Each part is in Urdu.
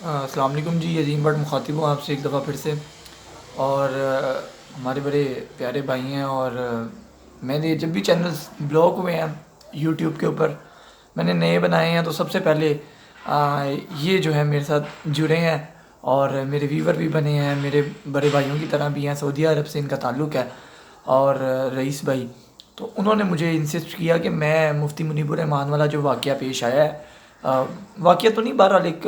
السلام علیکم جی، عظیم بٹ مخاطب ہوں آپ سے ایک دفعہ پھر سے۔ اور ہمارے بڑے پیارے بھائی ہیں، اور میں نے جب بھی چینلز بلاک ہوئے ہیں یوٹیوب کے اوپر میں نے نئے بنائے ہیں، تو سب سے پہلے یہ جو ہے میرے ساتھ جڑے ہیں اور میرے ویور بھی بنے ہیں، میرے بڑے بھائیوں کی طرح بھی ہیں، سعودی عرب سے ان کا تعلق ہے۔ اور رئیس بھائی، تو انہوں نے مجھے انسسٹ کیا کہ میں مفتی منیب الرحمان والا جو واقعہ پیش آیا ہے، واقعہ تو نہیں، بہرحال ایک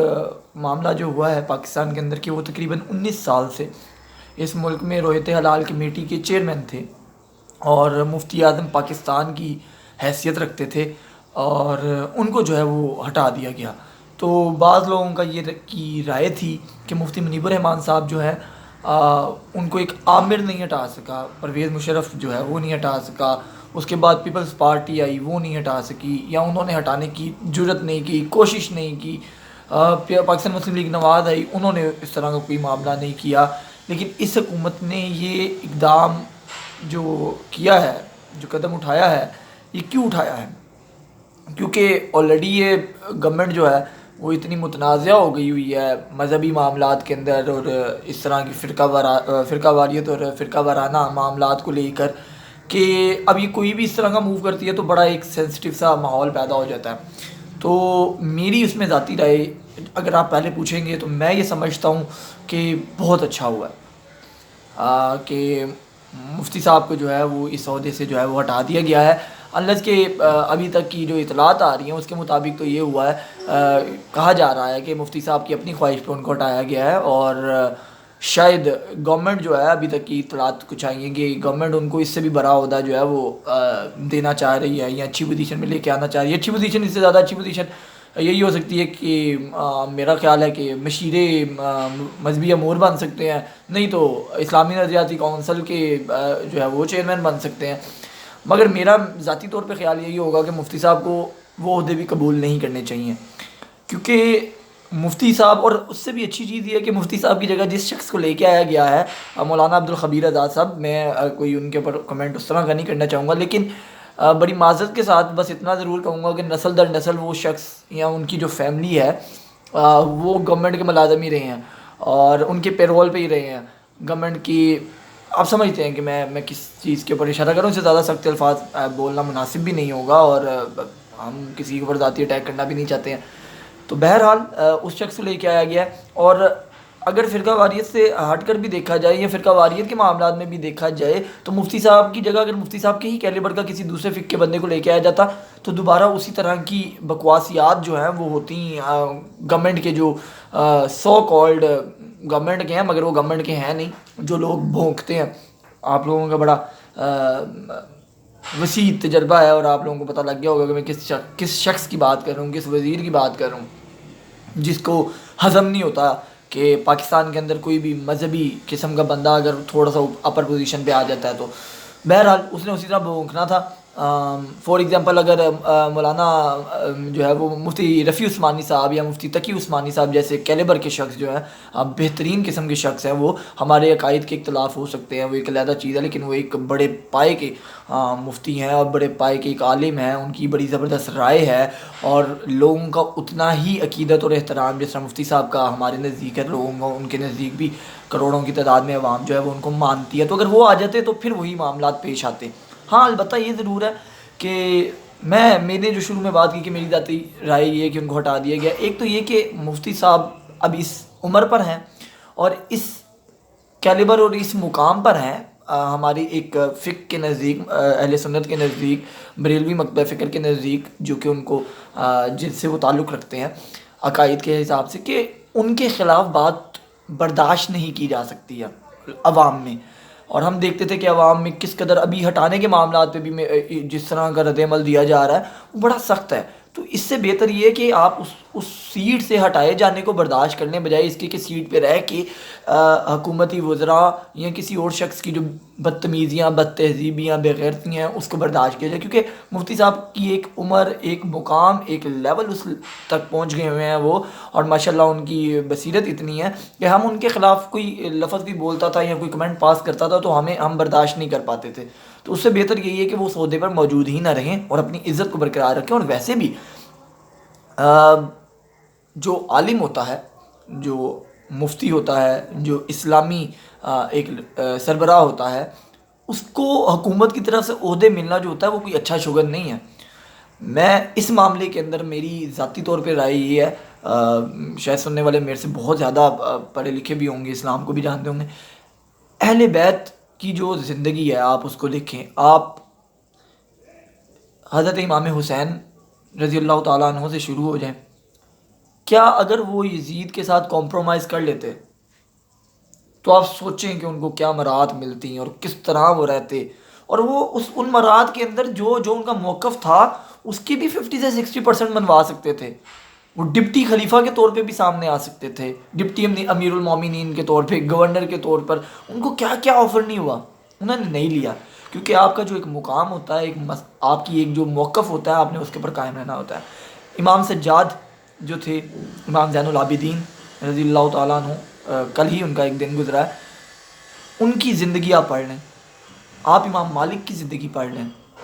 معاملہ جو ہوا ہے پاکستان کے اندر، کہ وہ تقریباً 19 سال سے اس ملک میں رویت حلال کمیٹی کے چیئرمین تھے اور مفتی اعظم پاکستان کی حیثیت رکھتے تھے، اور ان کو جو ہے وہ ہٹا دیا گیا۔ تو بعض لوگوں کا یہ کی رائے تھی کہ مفتی منیب الرحمان صاحب جو ہے ان کو ایک عامر نہیں ہٹا سکا، پرویز مشرف جو ہے وہ نہیں ہٹا سکا، اس کے بعد پیپلز پارٹی آئی وہ نہیں ہٹا سکی، یا انہوں نے ہٹانے کی جرت نہیں کی، کوشش نہیں کی۔ پاکستان مسلم لیگ نواز آئی، انہوں نے اس طرح کا کوئی معاملہ نہیں کیا۔ لیکن اس حکومت نے یہ اقدام جو کیا ہے، جو قدم اٹھایا ہے، یہ کیوں اٹھایا ہے؟ کیونکہ آلریڈی یہ گورنمنٹ جو ہے وہ اتنی متنازع ہو گئی ہوئی ہے مذہبی معاملات کے اندر، اور اس طرح کی فرقہ واریت اور فرقہ وارانہ معاملات کو لے کر، کہ اب یہ کوئی بھی اس طرح کا موو کرتی ہے تو بڑا ایک سینسٹیو سا ماحول پیدا ہو جاتا ہے۔ تو میری اس میں ذاتی رائے اگر آپ پہلے پوچھیں گے، تو میں یہ سمجھتا ہوں کہ بہت اچھا ہوا ہے کہ مفتی صاحب کو جو ہے وہ اس عہدے سے جو ہے وہ ہٹا دیا گیا ہے۔ انلیس کہ ابھی تک کی جو اطلاعات آ رہی ہیں اس کے مطابق تو یہ ہوا ہے، کہا جا رہا ہے کہ مفتی صاحب کی اپنی خواہش پہ ان کو ہٹایا گیا ہے، اور شاید گورنمنٹ جو ہے، ابھی تک کی اطلاعات کچھ آئی ہیں کہ گورنمنٹ ان کو اس سے بھی بڑا عہدہ جو ہے وہ دینا چاہ رہی ہے، یا اچھی پوزیشن میں لے کے آنا چاہ رہی ہے۔ اچھی پوزیشن، اس سے زیادہ اچھی پوزیشن یہی ہو سکتی ہے کہ میرا خیال ہے کہ مشیر مذہبی امور بن سکتے ہیں، نہیں تو اسلامی نظریاتی کونسل کے جو ہے وہ چیئرمین بن سکتے ہیں۔ مگر میرا ذاتی طور پہ خیال یہی ہوگا کہ مفتی صاحب کو وہ عہدے بھی قبول نہیں کرنے چاہیے، کیونکہ مفتی صاحب، اور اس سے بھی اچھی چیز یہ ہے کہ مفتی صاحب کی جگہ جس شخص کو لے کے آیا گیا ہے، مولانا عبدالخبیر آزاد صاحب، میں کوئی ان کے اوپر کمنٹ اس طرح کا نہیں کرنا چاہوں گا، لیکن بڑی معذرت کے ساتھ بس اتنا ضرور کہوں گا کہ نسل در نسل وہ شخص یا ان کی جو فیملی ہے وہ گورنمنٹ کے ملازم ہی رہے ہیں، اور ان کے پیرول پہ ہی رہے ہیں گورنمنٹ کی۔ آپ سمجھتے ہیں کہ میں کس چیز کے اوپر اشارہ کروں، اس سے زیادہ سخت الفاظ بولنا مناسب بھی نہیں ہوگا، اور ہم کسی کے اوپر ذاتی اٹیک کرنا بھی نہیں چاہتے ہیں۔ تو بہرحال اس شخص کو لے کے آیا گیا ہے، اور اگر فرقہ واریت سے ہٹ کر بھی دیکھا جائے یا فرقہ واریت کے معاملات میں بھی دیکھا جائے، تو مفتی صاحب کی جگہ اگر مفتی صاحب کے ہی کیلیبر کا کسی دوسرے فقہ کے بندے کو لے کے آیا جاتا، تو دوبارہ اسی طرح کی بکواسیات جو ہیں وہ ہوتی گورنمنٹ کے، جو سو کالڈ گورنمنٹ کے ہیں مگر وہ گورنمنٹ کے ہیں نہیں، جو لوگ بھونکتے ہیں۔ آپ لوگوں کا بڑا وسیع تجربہ ہے، اور آپ لوگوں کو پتہ لگ گیا ہوگا کہ میں کس شخص کی بات کر رہا ہوں، کس وزیر کی بات کر رہا ہوں، جس کو ہضم نہیں ہوتا کہ پاکستان کے اندر کوئی بھی مذہبی قسم کا بندہ اگر تھوڑا سا اپر پوزیشن پہ آ جاتا ہے تو بہرحال اس نے اسی طرح بھونکنا تھا۔ فار ایگزامپل اگر مولانا جو ہے وہ مفتی رفیع عثمانی صاحب یا مفتی تقی عثمانی صاحب جیسے کیلیبر کے شخص جو ہیں، بہترین قسم کے شخص ہیں، وہ ہمارے عقائد کے اختلاف ہو سکتے ہیں، وہ ایک علیحدہ چیز ہے، لیکن وہ ایک بڑے پائے کے مفتی ہیں اور بڑے پائے کے ایک عالم ہیں، ان کی بڑی زبردست رائے ہے، اور لوگوں کا اتنا ہی عقیدت اور احترام جس طرح مفتی صاحب کا ہمارے نزدیک ہے، لوگوں کا ان کے نزدیک بھی کروڑوں کی تعداد میں عوام جو ہے وہ ان کو مانتی ہے۔ تو اگر وہ آ جاتے تو پھر وہی معاملات پیش آتے۔ ہاں البتہ یہ ضرور ہے کہ میں نے جو شروع میں بات کی کہ میری ذاتی رائے یہ ہے کہ ان کو ہٹا دیا گیا، ایک تو یہ کہ مفتی صاحب اب اس عمر پر ہیں اور اس کیلیبر اور اس مقام پر ہیں، ہماری ایک فقہ کے نزدیک، اہل سنت کے نزدیک، بریلوی مکتبہ فکر کے نزدیک، جو کہ ان کو جن سے وہ تعلق رکھتے ہیں عقائد کے حساب سے، کہ ان کے خلاف بات برداشت نہیں کی جا سکتی ہے عوام میں۔ اور ہم دیکھتے تھے کہ عوام میں کس قدر ابھی ہٹانے کے معاملات پہ بھی جس طرح کا رد عمل دیا جا رہا ہے وہ بڑا سخت ہے۔ تو اس سے بہتر یہ ہے کہ آپ اس سیٹ سے ہٹائے جانے کو برداشت کرنے بجائے اس کے کہ سیٹ پہ رہ کے حکومتی وزراء یا کسی اور شخص کی جو بدتمیزیاں، بد تہذیبیاں، بے غیرتیاں ہیں اس کو برداشت کیا جائے، کیونکہ مفتی صاحب کی ایک عمر، ایک مقام، ایک لیول اس تک پہنچ گئے ہوئے ہیں وہ، اور ماشاءاللہ ان کی بصیرت اتنی ہے کہ ہم ان کے خلاف کوئی لفظ بھی بولتا تھا یا کوئی کمنٹ پاس کرتا تھا تو ہم برداشت نہیں کر پاتے تھے۔ تو اس سے بہتر یہی ہے کہ وہ اس عہدے پر موجود ہی نہ رہیں اور اپنی عزت کو برقرار رکھیں۔ اور ویسے بھی جو عالم ہوتا ہے جو مفتی ہوتا ہے, جو اسلامی ایک سربراہ ہوتا ہے, اس کو حکومت کی طرف سے عہدے ملنا جو ہوتا ہے وہ کوئی اچھا شگن نہیں ہے. میں اس معاملے کے اندر میری ذاتی طور پہ رائے یہ ہے, شاید سننے والے میرے سے بہت زیادہ پڑھے لکھے بھی ہوں گے, اسلام کو بھی جانتے ہوں گے. اہل بیت کی جو زندگی ہے آپ اس کو دیکھیں. آپ حضرت امام حسین رضی اللہ تعالیٰ عنہ سے شروع ہو جائیں. کیا اگر وہ یزید کے ساتھ کمپرومائز کر لیتے تو آپ سوچیں کہ ان کو کیا مرات ملتی اور کس طرح وہ رہتے, اور وہ ان مرات کے اندر جو ان کا موقف تھا اس کی بھی 50 سے 60% منوا سکتے تھے. وہ ڈپٹی خلیفہ کے طور پہ بھی سامنے آ سکتے تھے, ڈپٹی امیر المومنین کے طور پہ, گورنر کے طور پر. ان کو کیا کیا آفر نہیں ہوا, انہوں نے نہیں لیا, کیونکہ آپ کا جو ایک مقام ہوتا ہے, آپ کی ایک جو موقف ہوتا ہے, آپ نے اس کے اوپر قائم رہنا ہوتا ہے. امام سجاد جو تھے, امام زین العابدین رضی اللہ تعالیٰ عنہ, کل ہی ان کا ایک دن گزرا ہے, ان کی زندگی آپ پڑھ لیں. آپ امام مالک کی زندگی پڑھ لیں,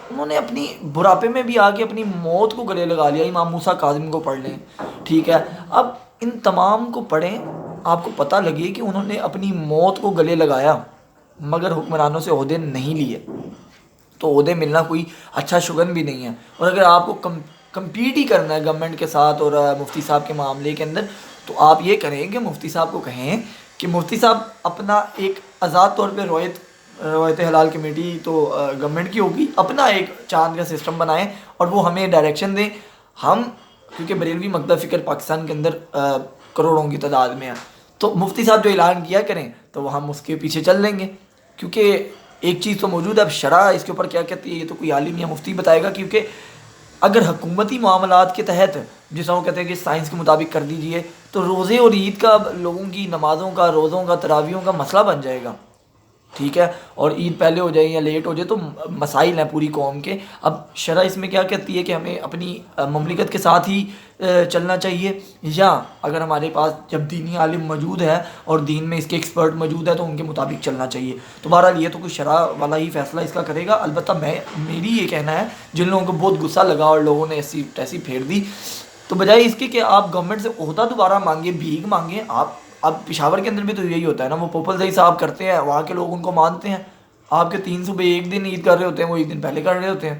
انہوں نے اپنی بڑھاپے میں بھی آ کے اپنی موت کو گلے لگا لیا. امام موسیٰ کاظم کو پڑھ لیں, ٹھیک ہے. اب ان تمام کو پڑھیں, آپ کو پتہ لگے کہ انہوں نے اپنی موت کو گلے لگایا مگر حکمرانوں سے عہدے نہیں لیے. تو عہدے ملنا کوئی اچھا شگن بھی نہیں ہے. اور اگر آپ کو کمپیٹ ہی کرنا ہے گورنمنٹ کے ساتھ اور مفتی صاحب کے معاملے کے اندر, تو آپ یہ کریں کہ مفتی صاحب کو کہیں کہ مفتی صاحب اپنا ایک آزاد طور پہ روایت حلال کمیٹی تو گورنمنٹ کی ہوگی, اپنا ایک چاند کا سسٹم بنائیں اور وہ ہمیں ڈائریکشن دیں. ہم کیونکہ بریلوی مکتب فکر پاکستان کے اندر کروڑوں کی تعداد میں ہیں, تو مفتی صاحب جو اعلان کیا کریں تو وہ ہم اس کے پیچھے چل لیں گے. کیونکہ ایک چیز تو موجود ہے, اب شرع اس کے اوپر کیا کہتی ہے یہ تو کوئی عالم یا مفتی بتائے گا. کیونکہ اگر حکومتی معاملات کے تحت جس طرح وہ کہتے ہیں کہ سائنس کے مطابق کر دیجئے, تو روزے اور عید کا لوگوں کی نمازوں کا, روزوں کا, تراویحوں کا مسئلہ بن جائے گا, ٹھیک ہے. اور عید پہلے ہو جائے یا لیٹ ہو جائے تو مسائل ہیں پوری قوم کے. اب شرع اس میں کیا کہتی ہے کہ ہمیں اپنی مملکت کے ساتھ ہی چلنا چاہیے, یا اگر ہمارے پاس جب دینی عالم موجود ہے اور دین میں اس کے ایکسپرٹ موجود ہے تو ان کے مطابق چلنا چاہیے. تو بہرحال یہ تو کوئی شرع والا ہی فیصلہ اس کا کرے گا. البتہ میری یہ کہنا ہے, جن لوگوں کو بہت غصہ لگا اور لوگوں نے ایسی تیسی پھیر دی, تو بجائے اس کے کہ آپ گورنمنٹ سے عہدہ دوبارہ مانگیں, بھیک مانگیں. آپ اب پشاور کے اندر بھی تو یہی ہوتا ہے نا, وہ پوپل زئی صاحب کرتے ہیں, وہاں کے لوگ ان کو مانتے ہیں. آپ کے 3 صوبے ایک دن عید کر رہے ہوتے ہیں, وہ ایک دن پہلے کر رہے ہوتے ہیں.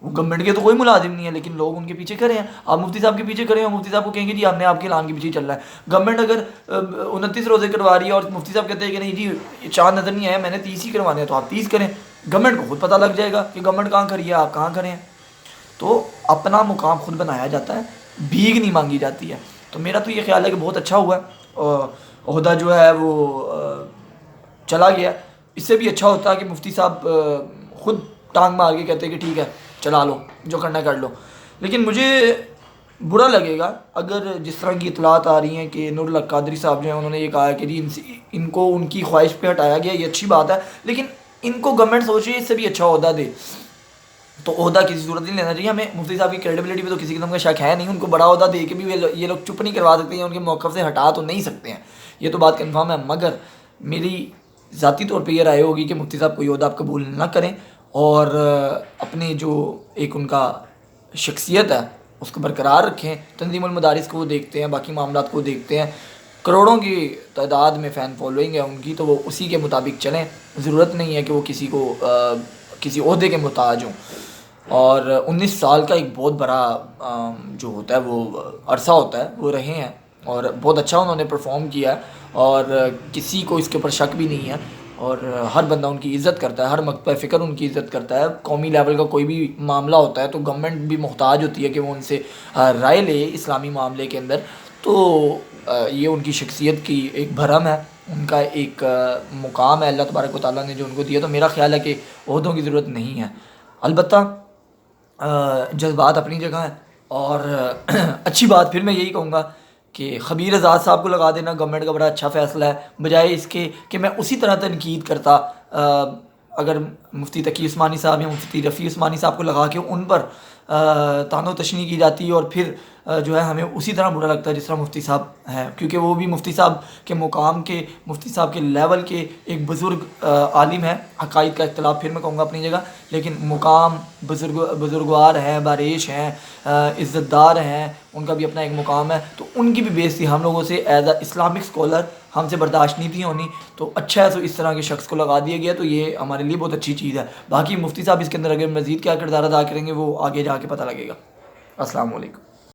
وہ گورنمنٹ کے تو کوئی ملازم نہیں ہے, لیکن لوگ ان کے پیچھے کھڑے ہیں. آپ مفتی صاحب کے پیچھے کھڑے ہیں, مفتی صاحب کو کہیں گے جی ہم نے آپ کے اعلان کے پیچھے چل رہا ہے. گورنمنٹ اگر 29 روزے کروا رہی ہے اور مفتی صاحب کہتے ہیں کہ نہیں جی چاند نظر نہیں آیا, میں نے 30 ہی کروانے ہیں, تو آپ 30 کریں. گورنمنٹ کو خود پتہ لگ جائے گا کہ گورنمنٹ کہاں کھڑی ہے, آپ کہاں کھڑے ہیں. تو اپنا مقام خود بنایا جاتا ہے, بھیک نہیں مانگی جاتی ہے. تو میرا تو یہ خیال ہے کہ بہت اچھا ہوا ہے, عہدہ جو ہے وہ چلا گیا. اس سے بھی اچھا ہوتا ہے کہ مفتی صاحب خود ٹانگ مار کے کہتے ہیں کہ ٹھیک ہے چلا لو, جو کرنا کر لو. لیکن مجھے برا لگے گا اگر جس طرح کی اطلاعات آ رہی ہیں کہ نور الحق قادری صاحب جو ہیں انہوں نے یہ کہا ہے کہ جی ان کو ان کی خواہش پہ ہٹایا گیا, یہ اچھی بات ہے, لیکن ان کو گورنمنٹ سوچ رہی ہے اس سے بھی اچھا عہدہ دے. تو عہدہ کسی صورت نہیں لینا چاہیے. ہمیں مفتی صاحب کی کریڈیبلٹی پہ تو کسی قسم کا شک ہے نہیں, ان کو بڑا عہدہ دے کے بھی یہ لوگ چپ نہیں کروا سکتے ہیں, ان کے موقف سے ہٹا تو نہیں سکتے ہیں, یہ تو بات کنفرم ہے. مگر میری ذاتی طور پہ یہ رائے ہوگی کہ مفتی صاحب کوئی عہدہ آپ قبول نہ کریں اور اپنے جو ایک ان کا شخصیت ہے اس کو برقرار رکھیں. تنظیم المدارس کو وہ دیکھتے ہیں, باقی معاملات کو دیکھتے ہیں, کروڑوں کی تعداد میں فین فالوئنگ ہے ان کی, تو وہ اسی کے مطابق چلیں. ضرورت نہیں ہے کہ وہ کسی کو کسی عہدے کے محتاج ہوں. اور 19 سال کا ایک بہت بڑا جو ہوتا ہے وہ عرصہ ہوتا ہے, وہ رہے ہیں اور بہت اچھا انہوں نے پرفارم کیا ہے, اور کسی کو اس کے اوپر شک بھی نہیں ہے. اور ہر بندہ ان کی عزت کرتا ہے, ہر مکتبہ فکر ان کی عزت کرتا ہے. قومی لیول کا کوئی بھی معاملہ ہوتا ہے تو گورنمنٹ بھی محتاج ہوتی ہے کہ وہ ان سے رائے لے اسلامی معاملے کے اندر. تو یہ ان کی شخصیت کی ایک بھرم ہے, ان کا ایک مقام ہے اللہ تبارک و تعالیٰ نے جو ان کو دیا. تو میرا خیال ہے کہ عہدوں کی ضرورت نہیں ہے. البتہ جذبات اپنی جگہ ہیں, اور اچھی بات پھر میں یہی کہوں گا کہ خبیر آزاد صاحب کو لگا دینا گورنمنٹ کا بڑا اچھا فیصلہ ہے, بجائے اس کے کہ میں اسی طرح تنقید کرتا. اگر مفتی تقی عثمانی صاحب یا مفتی رفیع عثمانی صاحب کو لگا کے ان پر تان و تشنیع کی جاتی اور پھر جو ہے ہمیں اسی طرح برا لگتا ہے جس طرح مفتی صاحب ہیں، کیونکہ وہ بھی مفتی صاحب کے مقام کے، مفتی صاحب کے لیول کے ایک بزرگ عالم ہیں۔ عقائد کا اختلاف پھر میں کہوں گا اپنی جگہ، لیکن مقام بزرگوار ہیں، باریش ہیں، عزت دار ہیں، ان کا بھی اپنا ایک مقام ہے، تو ان کی بھی بےعزتی ہم لوگوں سے ایز اے اسلامک اسکالر ہم سے برداشت نہیں تھی ہونی۔ تو اچھا ہے تو اس طرح کے شخص کو لگا دیا گیا، تو یہ ہمارے لیے بہت اچھی چیز ہے۔ باقی مفتی صاحب اس کے اندر اگر مزید کیا کردار ادا کریں گے وہ آگے جا کے پتہ لگے گا۔ السلام علیکم۔